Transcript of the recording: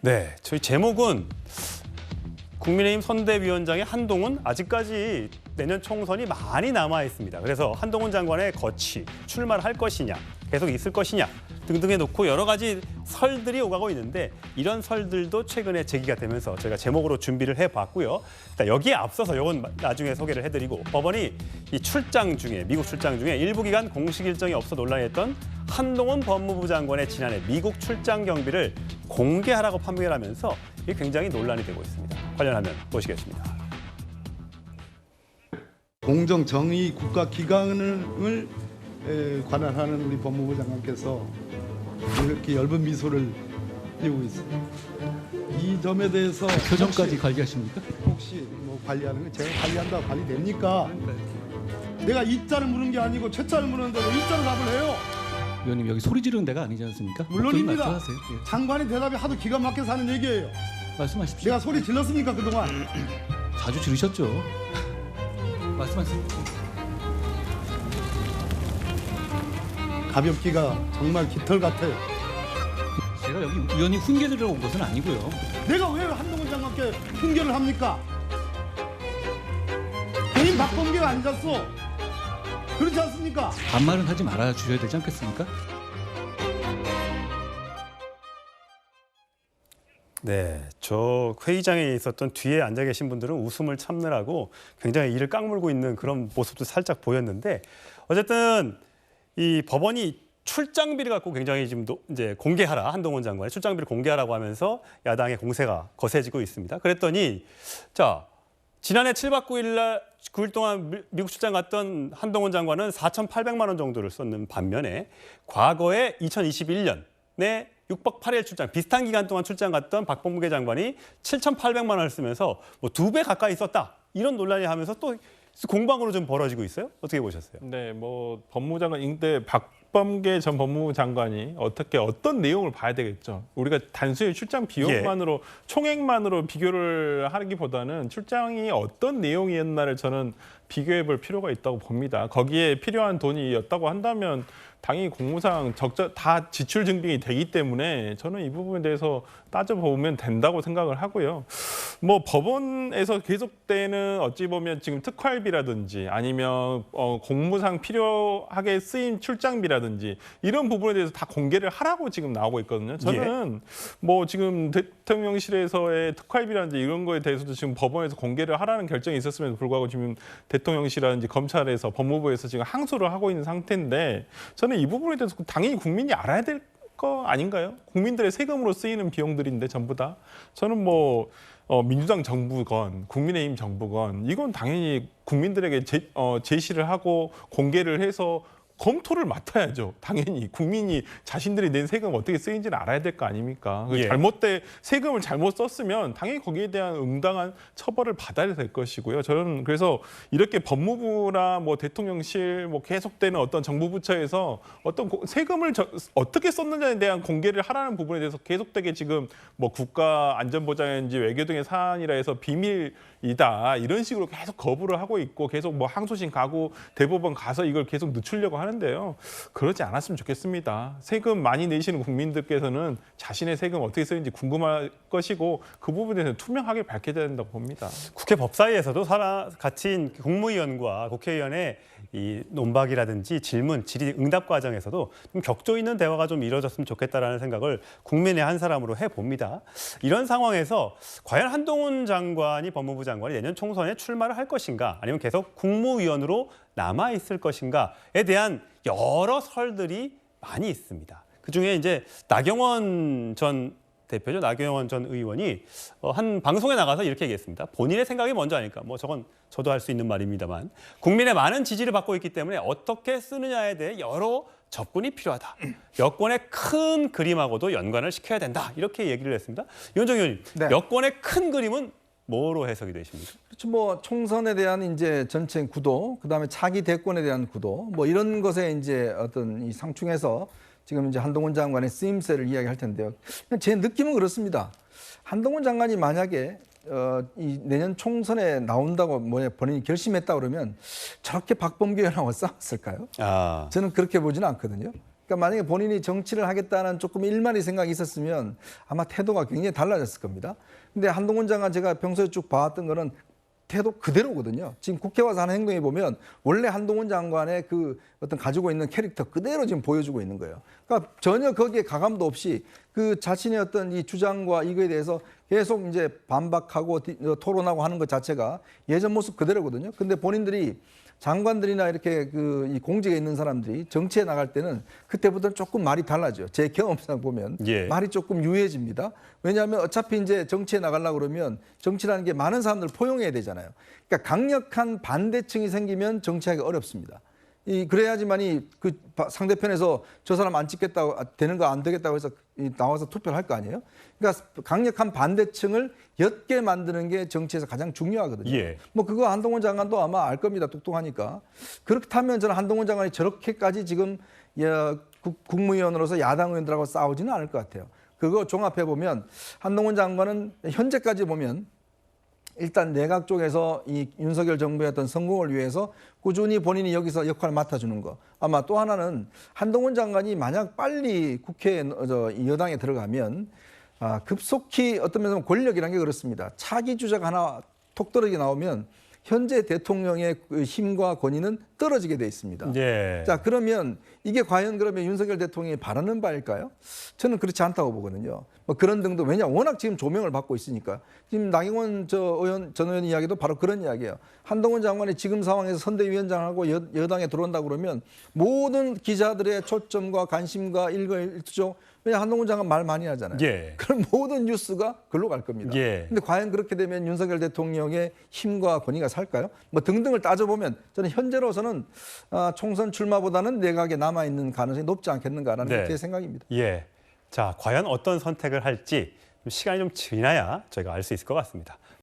네, 저희 제목은 국민의힘 선대위원장의 한동훈 아직까지 내년 총선이 많이 남아 있습니다. 그래서 한동훈 장관의 거취, 출마를 할 것이냐, 계속 있을 것이냐 등등에 놓고 여러 가지 설들이 오가고 있는데 이런 설들도 최근에 제기가 되면서 저희가 제목으로 준비를 해봤고요. 일단 여기에 앞서서 이건 나중에 소개를 해드리고 법원이 이 출장 중에 미국 출장 중에 일부 기간 공식 일정이 없어 논란했던 한동훈 법무부 장관의 지난해 미국 출장 경비를 공개하라고 판명을 하면서 이게 굉장히 논란이 되고 있습니다. 관련 화면 보시겠습니다. 공정 정의 국가 기관을 관할하는 우리 법무부 장관께서 이렇게 엷은 미소를 띄우고 있어요. 이 점에 대해서 표정까지 관리하십니까? 혹시 뭐 관리하는 거 제가 관리한다고 관리됩니까? 내가 이자를 물은 게 아니고 최자를 물었는데 왜 이자를 답을 해요? 의원님 여기 소리 지르는 데가 아니지 않습니까? 물론입니다. 목소리 낮춰 하세요. 예. 장관의 대답이 하도 기가 막혀서 하는 얘기예요. 말씀하십시오. 내가 소리 질렀습니까 그동안? 자주 지르셨죠. 말씀하세요. 가볍기가 정말 깃털 같아요. 제가 여기 의원님 훈계 들으러 온 것은 아니고요. 내가 왜 한동훈 장관께 훈계를 합니까? 개인 박범계가 아니었어. 그렇지 않습니까? 반말은 하지 말아 주셔야 되지 않겠습니까? 네, 저 회의장에 있었던 뒤에 앉아 계신 분들은 웃음을 참느라고 굉장히 이를 깡물고 있는 그런 모습도 살짝 보였는데 어쨌든 이 법원이 출장비를 갖고 굉장히 지금 이제 공개하라 한동훈 장관의 출장비를 공개하라고 하면서 야당의 공세가 거세지고 있습니다. 그랬더니 자 지난해 7박 9일 동안 미국 출장 갔던 한동훈 장관은 4,800만 원 정도를 썼는 반면에 과거에 2021년에 6박 8일 출장, 비슷한 기간 동안 출장 갔던 박범계 장관이 7,800만 원을 쓰면서 뭐 2배 가까이 썼다. 이런 논란이 하면서 또 공방으로 좀 벌어지고 있어요. 어떻게 보셨어요? 네, 뭐 법무장관 인대 박범계 전 법무부 장관이 어떤 내용을 봐야 되겠죠. 우리가 단순히 출장 비용만으로 총액만으로 비교를 하기보다는 출장이 어떤 내용이었나를 저는 비교해 볼 필요가 있다고 봅니다. 거기에 필요한 돈이었다고 한다면 당연히 공무상 다 지출 증빙이 되기 때문에 저는 이 부분에 대해서 따져보면 된다고 생각을 하고요. 뭐 법원에서 계속되는 어찌 보면 지금 특활비라든지 아니면 공무상 필요하게 쓰인 출장비라든지 이런 부분에 대해서 다 공개를 하라고 지금 나오고 있거든요. 저는 뭐 지금 대통령실에서의 특활비라든지 이런 거에 대해서도 지금 법원에서 공개를 하라는 결정이 있었음에도 불구하고 지금 대통령실이라든지 검찰에서 법무부에서 지금 항소를 하고 있는 상태인데 저는 이 부분에 대해서 당연히 국민이 알아야 될 거 아닌가요? 국민들의 세금으로 쓰이는 비용들인데 전부 다. 저는 뭐 민주당 정부건 국민의힘 정부건 이건 당연히 국민들에게 제시를 하고 공개를 해서 검토를 맡아야죠. 당연히 국민이 자신들이 낸 세금 어떻게 쓰인지는 알아야 될 거 아닙니까? 세금을 잘못 썼으면 당연히 거기에 대한 응당한 처벌을 받아야 될 것이고요. 저는 그래서 이렇게 법무부나 뭐 대통령실 뭐 계속되는 어떤 정부 부처에서 어떤 세금을 어떻게 썼느냐에 대한 공개를 하라는 부분에 대해서 계속되게 지금 뭐 국가 안전보장인지 외교 등의 사안이라 해서 비밀이다 이런 식으로 계속 거부를 하고 있고 계속 뭐 항소심 가고 대법원 가서 이걸 계속 늦추려고 하는데요. 그러지 않았으면 좋겠습니다. 세금 많이 내시는 국민들께서는 자신의 세금 어떻게 쓰는지 궁금할 것이고 그 부분에 대해서 투명하게 밝혀야 된다고 봅니다. 국회 법사위에서도 같이 국무위원과 국회의원의 이 논박이라든지 질문, 질의, 응답 과정에서도 좀 격조 있는 대화가 좀 이루어졌으면 좋겠다라는 생각을 국민의 한 사람으로 해봅니다. 이런 상황에서 과연 한동훈 장관이 법무부 장관이 내년 총선에 출마를 할 것인가 아니면 계속 국무위원으로 남아있을 것인가에 대한 여러 설들이 많이 있습니다. 그중에 이제 나경원 전 대표죠. 나경원 전 의원이 한 방송에 나가서 이렇게 얘기했습니다. 본인의 생각이 먼저 아닐까. 뭐 저건 저도 할 수 있는 말입니다만 국민의 많은 지지를 받고 있기 때문에 어떻게 쓰느냐에 대해 여러 접근이 필요하다. 여권의 큰 그림하고도 연관을 시켜야 된다. 이렇게 얘기를 했습니다. 윤정희 의원님, 네. 여권의 큰 그림은 뭐로 해석이 되십니까? 그렇죠. 뭐 총선에 대한 이제 전체 구도, 그다음에 차기 대권에 대한 구도, 뭐 이런 것에 이제 어떤 이 상충해서 지금 이제 한동훈 장관의 쓰임새를 이야기할 텐데요. 제 느낌은 그렇습니다. 한동훈 장관이 만약에 이 내년 총선에 나온다고 본인이 결심했다 그러면 저렇게 박범계 의원하고 싸웠을까요? 저는 그렇게 보지는 않거든요. 그러니까 만약에 본인이 정치를 하겠다는 조금 일만의 생각이 있었으면 아마 태도가 굉장히 달라졌을 겁니다. 근데 한동훈 장관 제가 평소에 쭉 봐왔던 거는 태도 그대로거든요. 지금 국회 와서 하는 행동에 보면 원래 한동훈 장관의 그 어떤 가지고 있는 캐릭터 그대로 지금 보여주고 있는 거예요. 그러니까 전혀 거기에 가감도 없이 그 자신의 어떤 이 주장과 이거에 대해서 계속 이제 반박하고 토론하고 하는 것 자체가 예전 모습 그대로거든요. 근데 본인들이 장관들이나 이렇게 이 공직에 있는 사람들이 정치에 나갈 때는 그때보다는 조금 말이 달라져요. 제 경험상 보면 예. 말이 조금 유해집니다. 왜냐하면 어차피 이제 정치에 나가려고 그러면 정치라는 게 많은 사람들을 포용해야 되잖아요. 그러니까 강력한 반대층이 생기면 정치하기 어렵습니다. 그래야지만이 그 상대편에서 저 사람 안 찍겠다고 되는 거 안 되겠다고 해서 나와서 투표를 할 거 아니에요? 그러니까 강력한 반대층을 엿게 만드는 게 정치에서 가장 중요하거든요. 예. 뭐 그거 한동훈 장관도 아마 알 겁니다. 똑똑하니까. 그렇다면 저는 한동훈 장관이 저렇게까지 지금 국무위원으로서 야당 의원들하고 싸우지는 않을 것 같아요. 그거 종합해 보면 한동훈 장관은 현재까지 보면 일단 내각 쪽에서 이 윤석열 정부의 어떤 성공을 위해서 꾸준히 본인이 여기서 역할을 맡아주는 거. 아마 또 하나는 한동훈 장관이 만약 빨리 국회 여당에 들어가면 급속히 어떤 면에서 권력이라는 게 그렇습니다. 차기 주자가 하나 톡 떨어지게 나오면 현재 대통령의 그 힘과 권위는 떨어지게 돼 있습니다. 예. 자, 그러면 이게 과연 그러면 윤석열 대통령이 바라는 바일까요? 저는 그렇지 않다고 보거든요. 뭐 그런 등도 왜냐 워낙 지금 조명을 받고 있으니까. 지금 나경원 전 의원 이야기도 바로 그런 이야기예요. 한동훈 장관이 지금 상황에서 선대위원장하고 여당에 들어온다고 그러면 모든 기자들의 초점과 관심과 일거일투족 왜냐 한동훈 장관 말 많이 하잖아요. 예. 그럼 모든 뉴스가 글로 갈 겁니다. 예. 근데 과연 그렇게 되면 윤석열 대통령의 힘과 권위가 살까요? 뭐 등등을 따져보면 저는 현재로서는 총선 출마보다는 내각에 남아있는 가능성이 높지 않겠는가라는 네. 게 제 생각입니다. 예. 자, 과연 어떤 선택을 할지 시간이 좀 지나야 저희가 알 수 있을 것 같습니다.